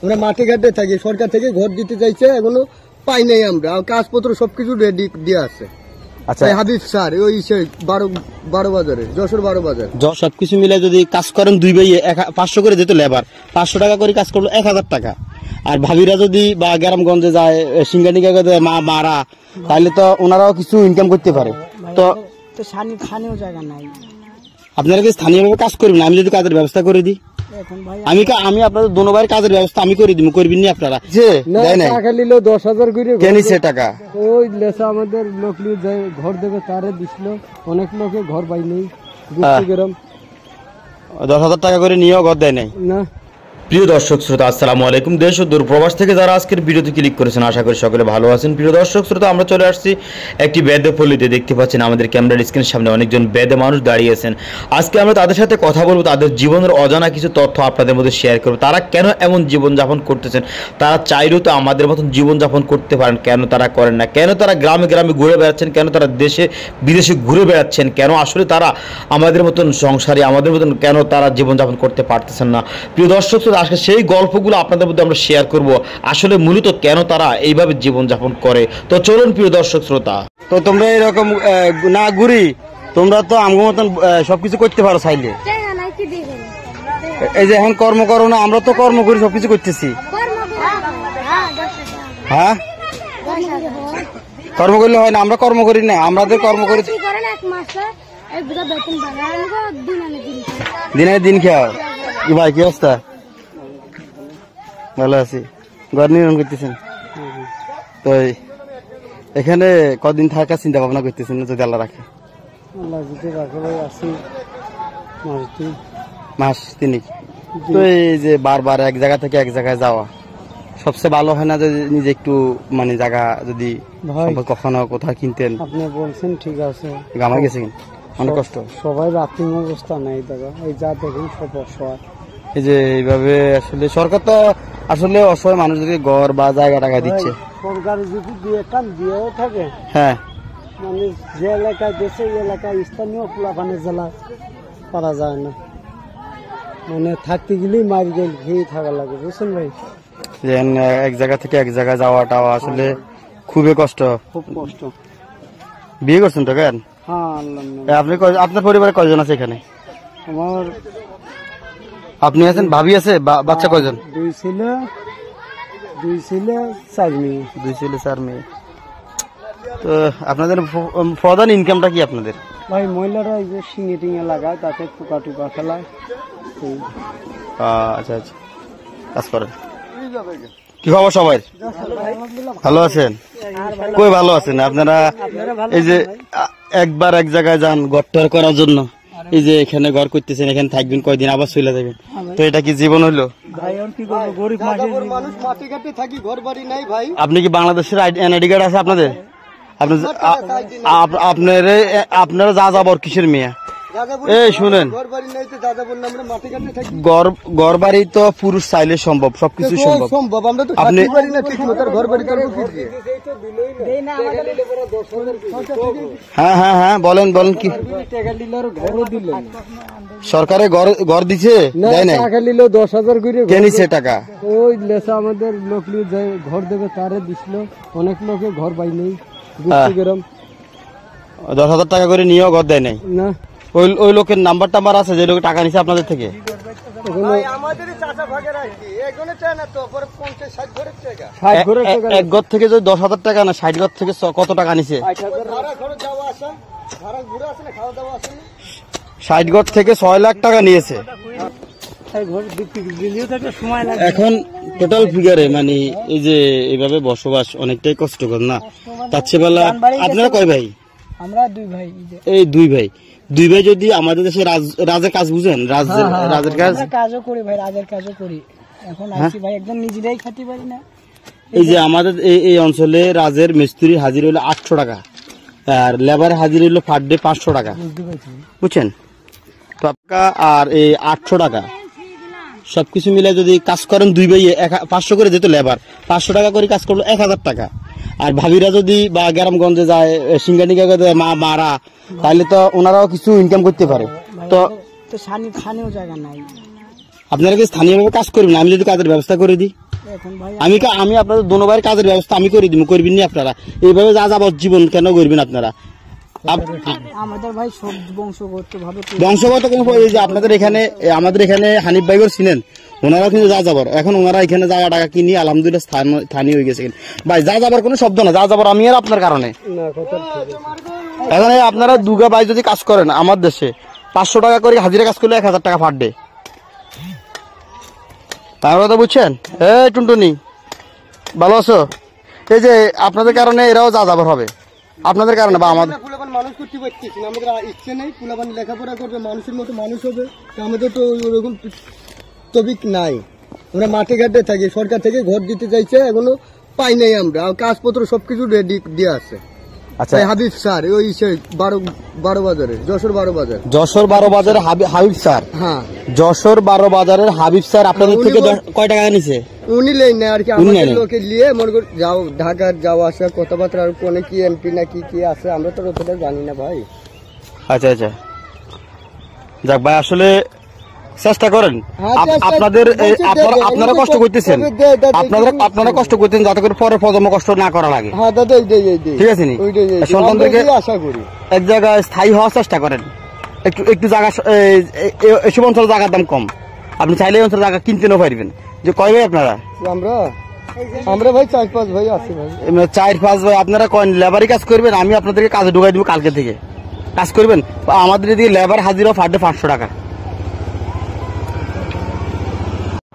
আমরা মাঠে ঘাটে থাকি, সরকার থেকে ঘর দিতে চাইছে, এখনো পাই নাই আমরা। কাগজপত্র সবকিছু রেডি দিয়ে আছে। আচ্ছা, হাবিব স্যার ওই 12 বাজারে, যশোর 12 বাজার সবকিছু মিলে যদি কাজ করেন 2 ভাই 500 করে যেত লেবার, 500 টাকা করে কাজ করলো 1000 টাকা। আর ভাবিরা যদি বা গ্রামগঞ্জে যায় সিঙ্গানিকা মারা, তাহলে তো ওনারাও কিছু ইনকাম করতে পারে। তো স্থানীয় জায়গা নাই, আপনারা কি স্থানীয়ভাবে কাজ করবেন? আমি যদি কাজের ব্যবস্থা করে দিই, আমি আপনাদের দুনো ভাইয়ের কাজের ব্যবস্থা আমি করে দিব, করবেন না আপনারা? যে টাকা নিল 10,000 করে, কে নিছে টাকা? ওই লেসা আমাদের লোক ঘর দেবে তারে দিছিল, অনেক লোকে ঘর পাই নেই। 10,000 টাকা করে নিয়েও ঘর দেয় নাই না। প্রিয় দর্শক শ্রোতা, আসসালামু আলাইকুম। দেশ ও দূরপ্রবাস থেকে যারা আজকের ভিডিওতে ক্লিক করেছেন, আশা করি সকলে ভালো আছেন। প্রিয় দর্শক শ্রোতা, আমরা চলে আসছি একটি বেদে পল্লীতে। দেখতে পাচ্ছেন আমাদের ক্যামেরার স্ক্রিনের সামনে অনেকজন বেদে মানুষ দাঁড়িয়ে আছেন। আজকে আমরা তাদের সাথে কথা বলবো, তাদের জীবনের অজানা কিছু তথ্য আপনাদের মধ্যে শেয়ার করবো। তারা কেন এমন জীবনযাপন করতেছেন, তারা চাইলেও তো আমাদের মতন জীবনযাপন করতে পারেন, কেন তারা করেন না, কেন তারা গ্রামে গ্রামে ঘুরে বেড়াচ্ছেন, কেন তারা দেশে বিদেশে ঘুরে বেড়াচ্ছেন, কেন আসলে তারা আমাদের মতন সংসারী, আমাদের মতন কেন তারা জীবনযাপন করতে পারতেছেন না। প্রিয় দর্শক শ্রোতা, আজকে সেই গল্পগুলো আপনাদের মধ্যে আমরা শেয়ার করব, আসলে মূলত কেন তারা এইভাবে জীবনযাপন করে। তো চলুন প্রিয় দর্শক শ্রোতা। তো তোমরা এরকম না ঘুরি, তোমরা তো আমার মতন সবকিছু করতে পারো চাইলে। এই যে এখন কর্ম করো না, আমরা তো কর্ম করি, সবকিছু করতেছি। হ্যাঁ, কর্ম করলে হয় না? আমরা কর্ম করি না, আমাদের কর্ম করি। দিনে দিন খাও কি ভাই? কি অবস্থা? ভালো আছি। ঘর নির্মাণ করতেছেন তো এখানে কদিন থাকার চিন্তা ভাবনা করতেছেন যদি আল্লাহ রাখে? মাস 3। তো এই যে বারবার এক জায়গা থেকে এক জায়গায় যাওয়া সবচেয়ে ভালো হয় না? যদি নিজে একটু মানে জায়গা যদি কখনো কোথাও কিনতেন। আপনি বলছেন ঠিক আছে, আমার গেছে অনেক কষ্ট, সবাই আর্থিক অবস্থা নেই দাদা, এই যা দেখেন সব অসহায়। এই যে এইভাবে আসলে সরকার তো আসলে অসহায় মানুষদেরকে ঘর বা জায়গা টাকা দিচ্ছে। সরকার যদি দিয়েও থাকে, হ্যাঁ, মানে যে এলাকায় দেশে এই এলাকায় স্থানীয় পোলাপানের জেলা পারা যায় না, মানে থাকতে গেলেই মারি গেলে খেয়ে থাকা লাগে, বুঝছেন ভাই? যে এক জায়গা থেকে এক জায়গায় যাওয়াটা আসলে খুবই কষ্ট, খুব কষ্ট। বিয়ে করছেন তো কেন? হ্যাঁ, আপনি আপনার পরিবারে কয়জন আছে এখানে? আমার আপনি আছেন, ভাবি আছে, বাচ্চা কয়জন? 2 ছেলে 4 মেয়ে। 2 ছেলে 4 মেয়ে। তো আপনাদের প্রধান ইনকামটা কি আপনাদের? ভাই মহিলারা এই যে শিঙে টিঙে লাগায়, তাতে পোকা টোকা ফেলায়। আচ্ছা আচ্ছা, কাজ করেন। কি খবর সবাই? ভালো আছেন? কই ভালো আছেন আপনারা? এই যে একবার এক জায়গায় যান ঘর করার জন্য, এই যে এখানে ঘর করতেছেন, এখানে থাকবেন কয়দিন, আবার চলে যাবেন। তো এটা কি জীবন হইলো? আপনি কি বাংলাদেশের এনআইডি কার্ড আছে আপনাদের? আপনারা যা যাবর কিসের মেয়ে? এই শুনেন, ঘর বাড়ি তো পুরুষ চাইলে সম্ভব, সবকিছু সম্ভব। আপনি হ্যাঁ হ্যাঁ হ্যাঁ, বলেন বলেন কি সরকারে ঘর দিছে? টাকা নিল 10,000 করে, কে নিছে টাকা? ওই লেসা আমাদের লোক ঘর দেবে তারে দিছিল, অনেক লোকে ঘর পাই নেই। 10,000 টাকা করে নিয়েও ঘর দেয় নাই না। ওই লোকের নাম্বার টাম্বার আছে যে লোকে টাকা নিছে আপনাদের থেকে? এক ঘর থেকে যদি 10,000 টাকা না, 60 ঘর থেকে কত টাকা নিছে? 60 ঘর থেকে 6 লাখ টাকা নিয়েছে। এখন টোটাল ফিগারে মানে এই যে এইভাবে বসবাস অনেকটাই কষ্টকর না? তার চেয়ে বেলা আপনারা কয় ভাই? আমরা 2 ভাই। এই 2 ভাই যদি আমাদের দেশে রাজের কাজ বুঝেন, রাজের কাজও করি ভাই, রাজের কাজও করি। এখন আইছি ভাই, একদম নিজেরাই খেতে পারি না। এই যে আমাদের এই অঞ্চলে রাজের মিস্ত্রি হাজির হইলো 800 টাকা, আর লেবার হাজির হইলো পার ডে 500 টাকা, বুঝছেন? আর এই 800 টাকা সবকিছু মিলে যদি কাজ করেন 2 ভাই 500 করে যেত লেবার, 500 টাকা করে কাজ করলো 1000 টাকা। আর ভাবিরা যদি বা গ্রামগঞ্জে যায় সিঙ্গানিকা মারা, তাহলে তো ওনারাও কিছু ইনকাম করতে পারে। তো স্থানীয় জায়গা নাই। আপনারা কি স্থানীয়ভাবে কাজ করবেন? আমি যদি কাজের ব্যবস্থা করে দিই, এখন ভাই আমি আপনাদের দোনোভাইয়ের কাজের ব্যবস্থা আমি করে দিব, করবেন নি আপনারা? এইভাবে যা যাবত জীবন কেন করবেন আপনারা? আমাদের ভাই সব বংশগত ভাবে বংশগত কোনো এই যে আপনাদের এখানে আমাদের এখানে হানিফ ভাইগর ছিলেন, ওনারা কিন্তু যা যাবার এখন ওনারা এখানে জায়গা টাকা কিনি আলহামদুলিল্লাহ স্থানীয় হয়ে গেছে। ভাই যা যাবার কোনো শব্দ না, যা যাবার আমি আর আপনার কারণে। এখানে আপনারা দুর্গা ভাই যদি কাজ করেন আমার দেশে 500 টাকা করে হাজিরা কাজ করলে 1000 টাকা পার ডে। তার কথা বুঝছেন? এই টুনটুনি ভালো আছো? এই যে আপনাদের কারণে এরাও যা যাবার হবে, আপনাদের কারণে বা আমাদের মানুষ করতে পারতেছি না, আমাদের ইচ্ছে নেই পোলাপান লেখাপড়া করবে, মানুষের মতো মানুষ হবে, আমাদের তো ওরকম তবিক নাই। আমরা মাঠে ঘাটে থাকি, সরকার থেকে ঘর দিতে চাইছে, এখনো পাই নাই আমরা, কাগজপত্র সবকিছু রেডি দিয়ে আছে। আচ্ছা হাবিব স্যার ওই 12 বাজারে, যশোর 12 বাজার, যশোর 12 বাজারে হাবিব স্যার। হ্যাঁ যশোর 12 বাজারের হাবিব স্যার আপনাদের থেকে কয় টাকা নিছে? উনি লেন না আর কি, আমাদের লোকে নিয়ে মনে কর যাও ঢাকার যাওয়া আসা কথাবার্তা, আর কোনে কি এমপি না কি আছে আমরা তো ওটা জানি না ভাই। আচ্ছা আচ্ছা যাক ভাই, আসলে চেষ্টা করেন আপনাদের আপনারা কষ্ট করতেছেন, আপনারা কষ্ট করতেন যাতে করে পরের প্রজন্ম কষ্ট না করা লাগে। হ্যাঁ দাদা ঠিক আছে নি? সন্তানদেরকে আশা করি এক জায়গায় স্থায়ী হওয়ার চেষ্টা করেন। একটু জায়গা এসব অঞ্চলে জায়গার দাম কম, আপনি চাইলে এই অঞ্চলে জায়গা কিনতেও পারবেন। যে কয় ভাই আপনারা? আমরা ভাই 4-5 ভাই আছি ভাই। 4-5 ভাই। আপনারা লেবারি কাজ করবেন, আমি আপনাদেরকে কাজে ঢুকাই দিব কালকে থেকে। কাজ করবেন, আমাদের এদিকে লেবার হাজিরা পার ডে 500 টাকা।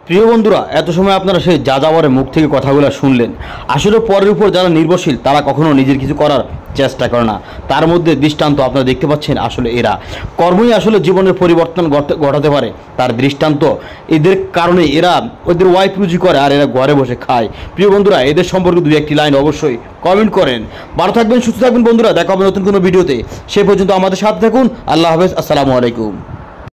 প্রিয় বন্ধুরা, এত সময় আপনারা সেই যাযাবরের মুখ থেকে কথাগুলো শুনলেন। আসলে পরের উপর যারা নির্ভরশীল তারা কখনো নিজের কিছু করার চেষ্টা করে না। তার মধ্যে দৃষ্টান্ত আপনারা দেখতে পাচ্ছেন, আসলে এরা কর্মই আসলে জীবনের পরিবর্তন ঘটাতে পারে। তার দৃষ্টান্ত এদের কারণে এরা ওদের ওয়াইফ রুজি করে আর এরা ঘরে বসে খায়। প্রিয় বন্ধুরা, এদের সম্পর্কে 2-1টি লাইন অবশ্যই কমেন্ট করেন। ভালো থাকবেন, সুস্থ থাকবেন বন্ধুরা, দেখা হবে নতুন কোনো ভিডিওতে। সে পর্যন্ত আমাদের সাথে থাকুন। আল্লাহ হাফেজ, আসসালামু আলাইকুম।